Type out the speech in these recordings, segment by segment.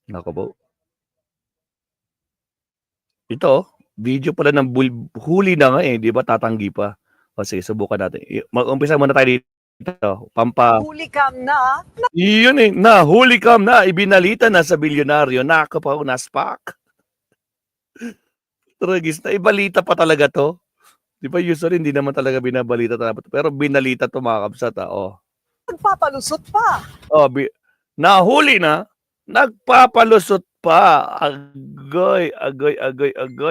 Naku po. Ito, video pala ng huli na nga eh, di ba tatanggi pa. O sige, subukan natin. Mag-umpisa muna tayo dito. Huli cam na. Iyon eh, huli cam na, ibinalita na sa bilyonaryo, nakapaw, naspak. Tragis na, ibalita pa talaga to. Di ba usually hindi naman talaga binabalita talaga. Pero binalita to mga kabsat oh. Nagpapalusot pa. Oh, nahuli na, nagpapalusot pa. Agoy,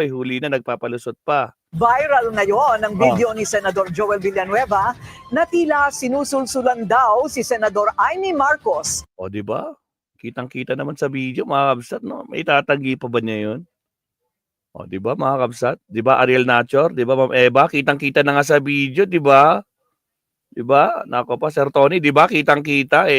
huli na, nagpapalusot pa. Viral ngayon ang video ni Senador Joel Villanueva na tila sinusulsulan daw si Senador Amy Marcos. O, di ba? Kitang-kita naman sa video, mga kabsat, no? May itatanggi pa ba niya yun? O, di ba, mga kabsat? Di ba, Ariel Nachor? Di ba, Ma'am Eva? Kitang-kita na nga sa video, di ba? Di ba? Nako pa, Sir Tony, di ba? Kitang-kita,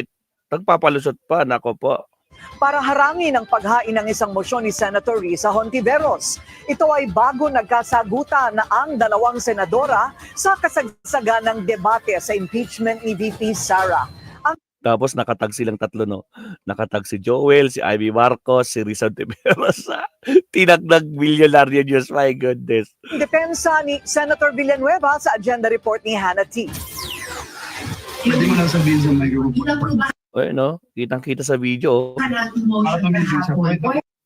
nagpapalusot pa, nako po. Para harangin ang paghain ng isang motion ni Senator Risa Hontiveros. Ito ay bago nagkasagutan na ang dalawang senadora sa kasagsagan ng debate sa impeachment ni VP Sara. Tapos nakatag silang tatlo, no? Nakatag si Joel, si Amy Marcos, si Risa Hontiveros. Tinagdag milyonaryo news, my goodness. Depensa ni Senator Villanueva sa agenda report ni Hannah T. Pwede mo lang sabihin sa microphone. O, no? Kitang-kita sa video.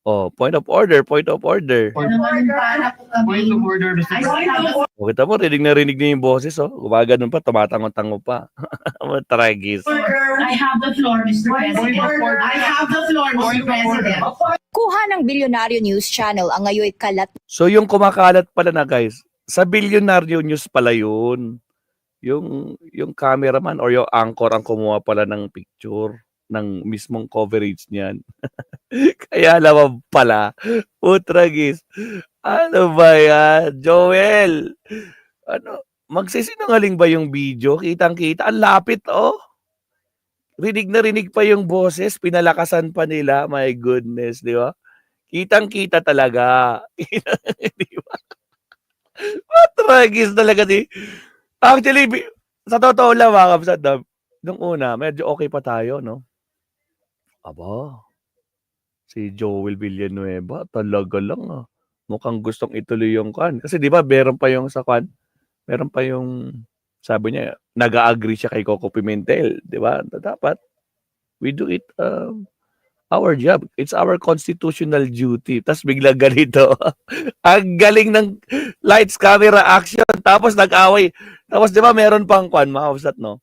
Oh, point of order, point of order. Point of order, Mr. President. O, kita mo, rinig na yung boses, oh. Gumaganon pa, tumatango-tango pa. Tragis. I have the floor, Mr. President. I have the floor, Mr. President. Kuha ng Bilyonaryo News Channel ang ngayon kalat. So, yung kumakalat pala na, guys, sa Bilyonaryo News pala yun. Yung cameraman or yung anchor ang kumuha pala ng picture ng mismong coverage niyan. Kaya alam pala, tragis. Ano ba yan? Joel, magsisinungaling ba yung video? Kitang-kita. Ang lapit, oh. Rinig na rinig pa yung boses. Pinalakasan pa nila. My goodness, di ba? Kitang-kita talaga. Di ba? Tragis talaga. Actually, sa totoo lang mga kapsat, nung una, medyo okay pa tayo, no? Aba, si Joel Villanueva, talaga lang mukhang gustong ituloy yung kan. Kasi di ba, meron pa yung sa kan, meron pa yung, sabi niya, nag-agree siya kay Coco Pimentel, di ba? Dapat, we do it, our job. It's our constitutional duty. Tapos bigla ganito. Ang galing ng lights, camera, action. Tapos nag-away. Tapos di ba meron pang kwan, mga kapsat, no?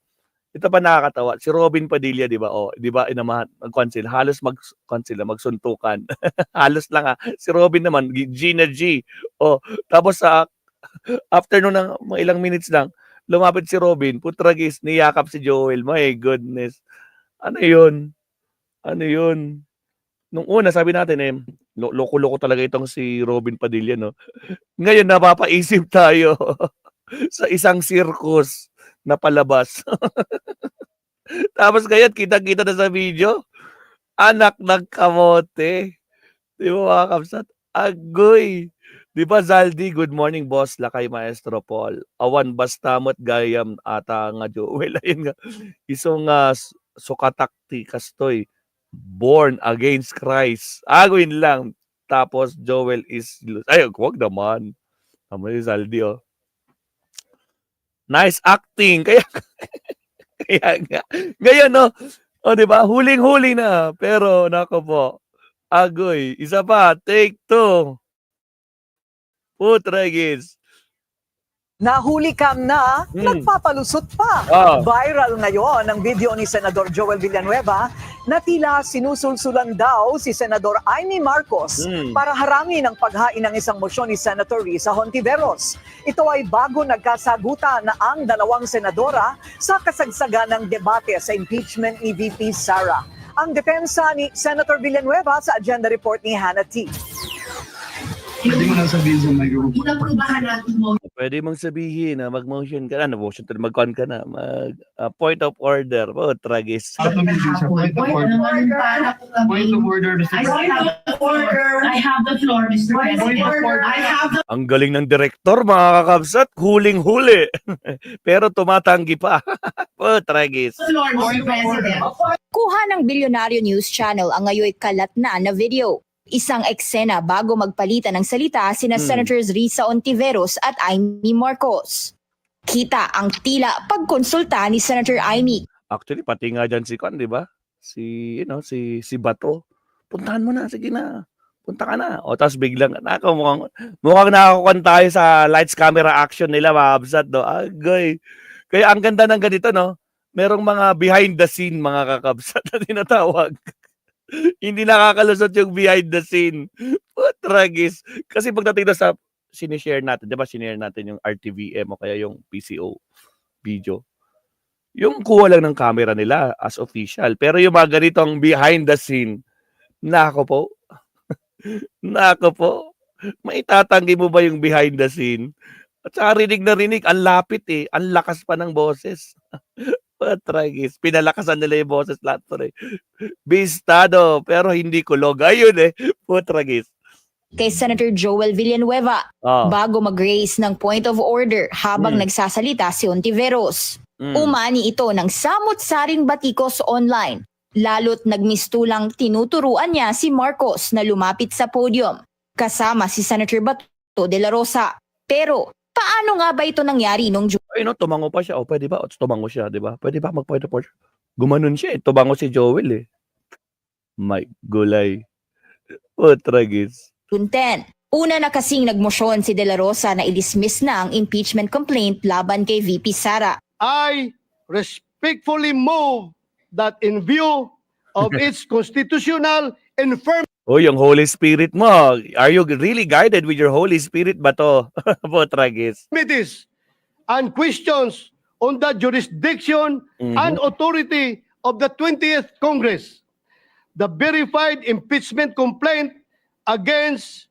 Ito pa nakakatawa. Si Robin Padilla, di ba? Oh, di ba inamahan, mag-consil. Halos magsuntukan. Halos lang Si Robin naman, Gina G. Oh, tapos sa after ng mga ilang minutes lang, lumapit si Robin, putragis, niyakap si Joel. My goodness. Ano yun? Nung una, sabi natin loko-loko talaga itong si Robin Padilla, no? Ngayon, napapaisip tayo sa isang circus na palabas. Tapos ngayon, kita-kita na sa video, anak ng kamote. Di ba mga kapsat? Agoy! Di ba, Zaldi, good morning, boss, lakay Maestro Paul. Awan bastamot gayam ata nga Joel. Ayun nga, isong sukatakti kastoy. Born against Christ. Aguin lang. Tapos Joel is ay, wag naman. Tama si Zaldi, oh. Nice acting. Kaya nga. Ngayon, no? O, di ba? Huling-huli na. Pero, nako po. Agoy. Isa pa. Take 2. Putragis. Nahuli cam na, nagpapalusot pa. Viral ngayon ang video ni Senador Joel Villanueva na tila sinusulsulan daw si Senador Amy Marcos para harangin ang paghain ng isang motion ni Senator Risa Hontiveros. Ito ay bago nagkasagutan na ang dalawang senadora sa kasagsagan ng debate sa impeachment ni VP Sara. Ang depensa ni Senator Villanueva sa agenda report ni Hannah T. Pwede mo lang sabihin sa microphone. Inaprubahan natin mo. Pwede mong sabihin na mag-motion ka na, motion to mag-con ka na, point of order. Oh, tragis. Out of video, sir. Point of order. Point of order, Mr. President. I have the floor, Mr. President. I have the Ang galing ng direktor, mga kakabsat, huling-huli. Pero tumatanggi pa. Oh, tragis. floor, Mr. President. Kuha ng Bilyonaryo News Channel ang ngayoy kalat na video. Isang eksena bago magpalitan ng salita sina Senators Risa Ontiveros at Amy Marcos. Kita ang tila pagkonsulta ni Senator Amy. Actually, pati nga dyan si Kwan, di ba? Si Bato. Puntahan mo na, sige na. Punta ka na. O, tapos biglang, mukhang nakakuan tayo sa lights, camera, action nila, mga kabsat, no? Agay. Kaya ang ganda ng ganito, no? Merong mga behind the scene, mga kakabsat na tinatawag. Hindi nakakalusot yung behind the scene. Oh, tragis. Kasi pagdating na sa sinishare natin, di ba, sinishare natin yung RTVM o kaya yung PCO video. Yung kuha lang ng camera nila as official. Pero yung mga ganitong behind the scene, nako po. Nako po. Maitatanggi mo ba yung behind the scene? At saka rinig na rinig, ang lapit eh. Ang lakas pa ng boses. Tragis. Pinalakasan nila yung boses lahat to eh. Bistado, pero hindi kulog. Ayun eh. Tragis. Kay Senator Joel Villanueva bago mag-raise ng point of order habang nagsasalita si Ontiveros. Umani ito ng samot-saring batikos online. Lalo't nagmistulang tinuturuan niya si Marcos na lumapit sa podium kasama si Senator Bato de la Rosa. Pero paano nga ba ito nangyari nung Ay no, tumango pa siya. O pwede ba? O tumango siya, di ba? Pwede ba mag-point of order? Gumanon siya eh. Tumango si Joel eh. My gulay. Tragis. June 10? Una na kasing nagmosyon si De La Rosa na i-dismiss na ang impeachment complaint laban kay VP Sara. I respectfully move that in view of its constitutional infirmities O yung Holy Spirit mo. Are you really guided with your Holy Spirit ba to? Tragis. and questions on the jurisdiction and authority of the 20th Congress, the verified impeachment complaint against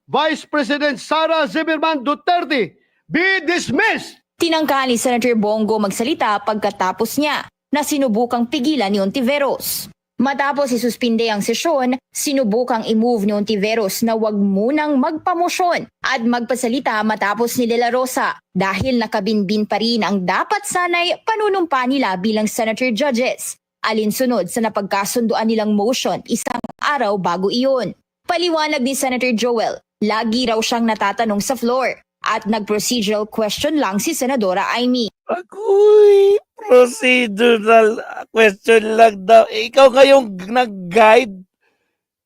Vice President Sara Zimmerman Duterte be dismissed. Tinangka ni Senator Bongo magsalita pagkatapos niya na sinubukang pigilan ni Ontiveros. Matapos isuspinde ang sesyon, sinubukang i-move ni Ontiveros na wag munang magpamosyon at magpasalita matapos ni De La Rosa dahil nakabinbin pa rin ang dapat sanay panunumpa nila bilang senator judges. Alinsunod sa napagkasunduan nilang motion isang araw bago iyon. Paliwanag ni Senator Joel, lagi raw siyang natatanong sa floor at nag-procedural question lang si Senadora Amy. Agoy, procedural question lang daw. Ikaw kayong nag-guide.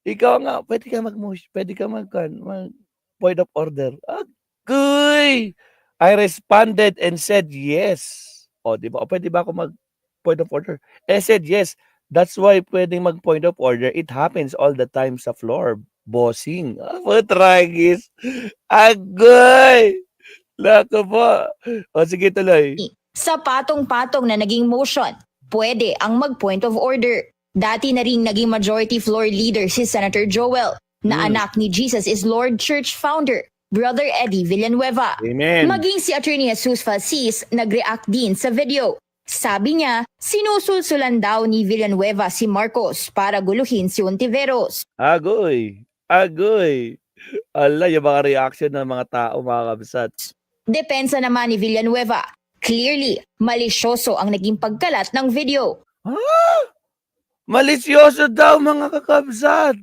Ikaw nga, pwede ka mag-motion, pwede ka mag-point of order. Agoy! I responded and said yes. O, di ba? O, pwede ba ako mag-point of order? I said yes. That's why pwedeng mag-point of order. It happens all the time sa floor. Bossing. Tragis. Agoy! Lako po. O, sige tuloy. Sa patong-patong na naging motion, pwede ang mag-point of order. Dati na ring naging majority floor leader si Senator Joel, na anak ni Jesus is Lord Church founder, Brother Eddie Villanueva. Amen. Maging si Attorney Jesus Falsis nag-react din sa video. Sabi niya, sinusulsulan daw ni Villanueva si Marcos para guluhin si Ontiveros. Agoy. Agoy. Ala, yung mga reaction ng mga tao, mga kabsat. Depensa naman ni Villanueva. Clearly, malisyoso ang naging pagkalat ng video. Malisyoso daw, mga kakabsat.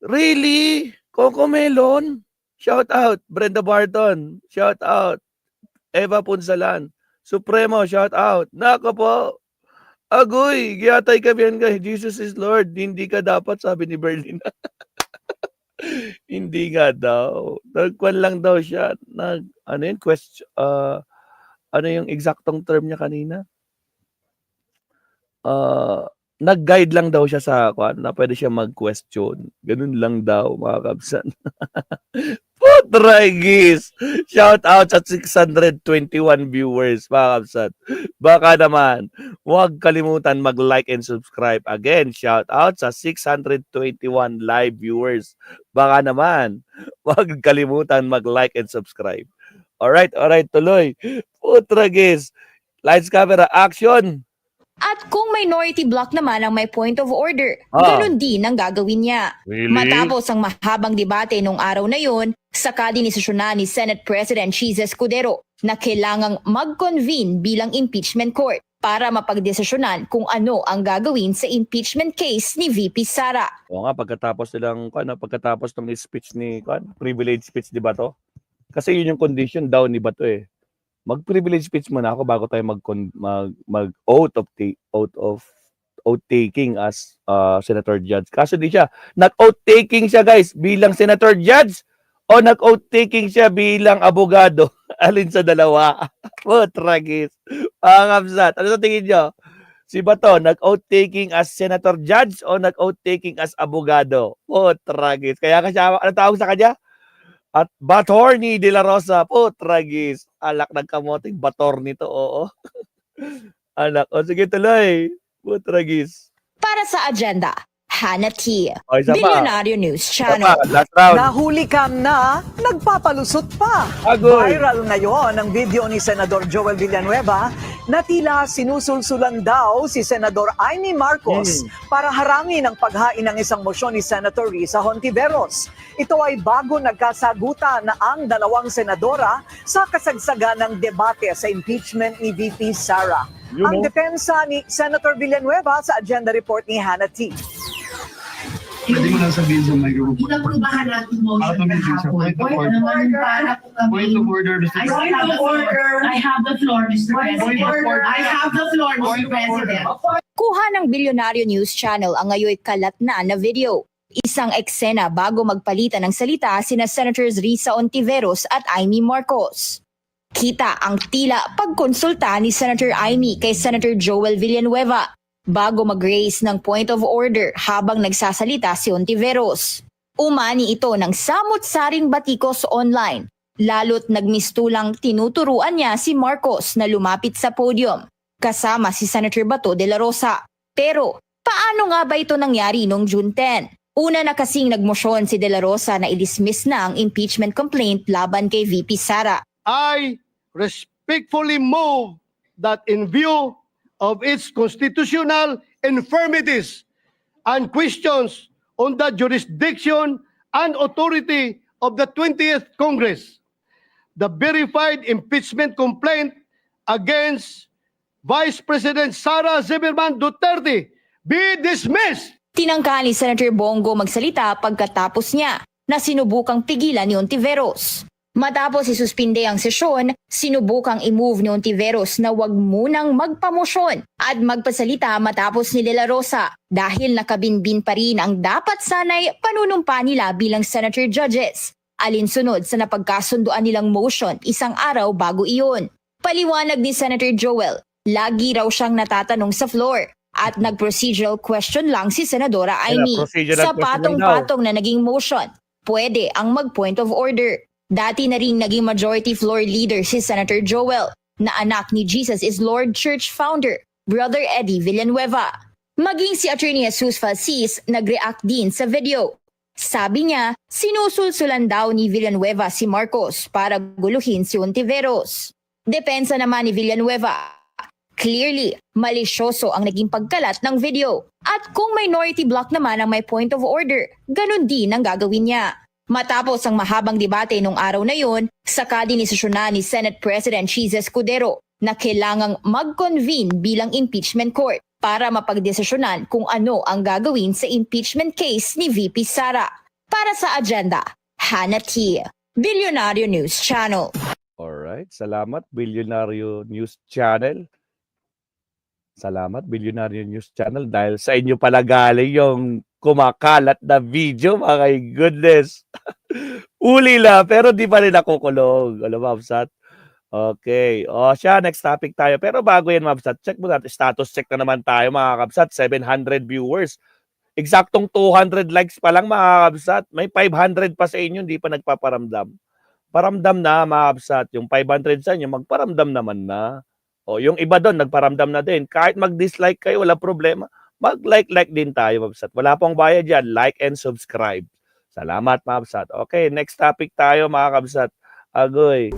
Really? Coco Melon? Shout out. Brenda Barton. Shout out. Eva Punsalan. Supremo, shout out. Nako po. Agoy, giyatay ka biyan ka. Jesus is Lord. Hindi ka dapat, sabi ni Berlin. Hindi nga daw. Nagkwan lang daw siya. Ano yun? Ano yung eksaktong term niya kanina? Nag-guide lang daw siya sa na pwede siya mag-question. Ganun lang daw, mga kabsan. Putragis! Shout out sa 621 viewers, mga kabsan. Baka naman, huwag kalimutan mag-like and subscribe. Again, shout out sa 621 live viewers. Baka naman, huwag kalimutan mag-like and subscribe. Alright, tuloy. Putragis. Lights, camera, action. At kung minority block naman ang may point of order, Ah. ganun din ang gagawin niya. Really? Matapos ang mahabang debate nung araw na yun, saka dinesisyonan ni Senate President Cheese Escudero na kailangang mag-convene bilang impeachment court para mapagdesisyonan kung ano ang gagawin sa impeachment case ni VP Sara. Oo nga, pagkatapos pagkatapos ng speech ni privilege speech, di ba to? Kasi yun yung condition daw ni Bato eh. Mag-privilege speech muna ako bago tayo mag-oath oath taking as senator judge. Kaso di siya. Nag-oath taking siya, guys, bilang senator judge o nag-oath taking siya bilang abogado. Alin sa dalawa? Tragis. Kapsat. Ano sa tingin nyo? Si Bato, nag-oath taking as senator judge o nag-oath taking as abogado? Tragis. Kaya kasi, ano tawag sa kanya? At Batorni de la Rosa. Tragis. Alak ng kamoting Batorni to, oo. Anak. O sige, tuloy. Tragis. Para sa agenda, Hannah T. O, isa pa. Billionaire News Isa Channel. pa. Last round. Nahuli kam na, nagpapalusot pa. Agoy. Viral ngayon ang video ni Senador Joel Villanueva na tila sinusulsulan daw si Senador Amy Marcos para harangin ang paghain ng isang motion ni Senator Risa Hontiveros. Ito ay bago nagkasagutan na ang dalawang senadora sa kasagsagan ng debate sa impeachment ni VP Sara. Ang depensa ni Senator Villanueva sa agenda report ni Hannah T. Pwede mo lang sabihin sa microphone. Inaprubahan natin motion kahapon. Point of order, Mr. I have the floor, Mr. President. I have the floor, Mr. President. Kuha ng Billionaire News Channel ang ngayon kalat na video. Isang eksena bago magpalitan ng salita sina Senators Risa Hontiveros at Amy Marcos. Kita ang tila pagkonsulta ni Senator Amy kay Senator Joel Villanueva bago mag-raise ng point of order habang nagsasalita si Hontiveros. Umani ito ng samut-saring batikos online, lalo't nagmistulang tinuturuan niya si Marcos na lumapit sa podium, kasama si Senator Bato de la Rosa. Pero, paano nga ba ito nangyari noong June 10? Una na kasing nagmosyon si de la Rosa na i-dismiss na ang impeachment complaint laban kay VP Sara. I respectfully move that in view of its constitutional infirmities and questions on the jurisdiction and authority of the 20th Congress, the verified impeachment complaint against Vice President Sara Zimmerman Duterte be dismissed. Tinangka ni Senator Bongo magsalita pagkatapos niya na sinubukang pigilan ni Hontiveros. Matapos isuspinde ang sesyon, sinubukang i-move ni Hontiveros na wag munang magpamosyon at magpasalita matapos ni De La Rosa dahil nakabinbin pa rin ang dapat sanay panunumpa nila bilang senator judges. Alinsunod sa napagkasunduan nilang motion isang araw bago iyon. Paliwanag ni Senator Joel, lagi raw siyang natatanong sa floor at nag-procedural question lang si Senadora Amy. Procedural Sa question patong-patong na naging motion, pwede ang mag-point of order. Dati na rin naging majority floor leader si Senator Joel, na anak ni Jesus is Lord Church founder, Brother Eddie Villanueva. Maging si Attorney Jesus Falsis nag-react din sa video. Sabi niya, sinusulsulan daw ni Villanueva si Marcos para guluhin si Hontiveros. Depensa naman ni Villanueva. Clearly, malisyoso ang naging pagkalat ng video. At kung minority block naman ang may point of order, ganun din ang gagawin niya. Matapos ang mahabang debate nung araw na yun, saka dinesisyonan ni Senate President Cheese Escudero na kailangang mag-convene bilang impeachment court para mapagdesisyonan kung ano ang gagawin sa impeachment case ni VP Sara. Para sa agenda, Hannah T. Billionaire News Channel. Alright, salamat Billionaire News Channel. Salamat Billionaire News Channel dahil sa inyo pala galing yung kumakalat na video, mga goodness. Uli lang, pero di pa rin nakukulong. Alam mo, Mabsat? Okay. O siya, next topic tayo. Pero bago yan, Mabsat, check mo natin. Status check na naman tayo, mga Kabsat. 700 viewers. Eksaktong 200 likes pa lang, mga Kabsat. May 500 pa sa inyo, hindi pa nagpaparamdam. Paramdam na, mga Kabsat. Yung 500 sa inyo, magparamdam naman na. O yung iba doon, nagparamdam na din. Kahit mag-dislike kayo, wala problema. Mag-like din tayo, Mabsat. Wala pong bayad yan. Like and subscribe. Salamat, Mabsat. Okay, next topic tayo, mga Kabsat. Agoy.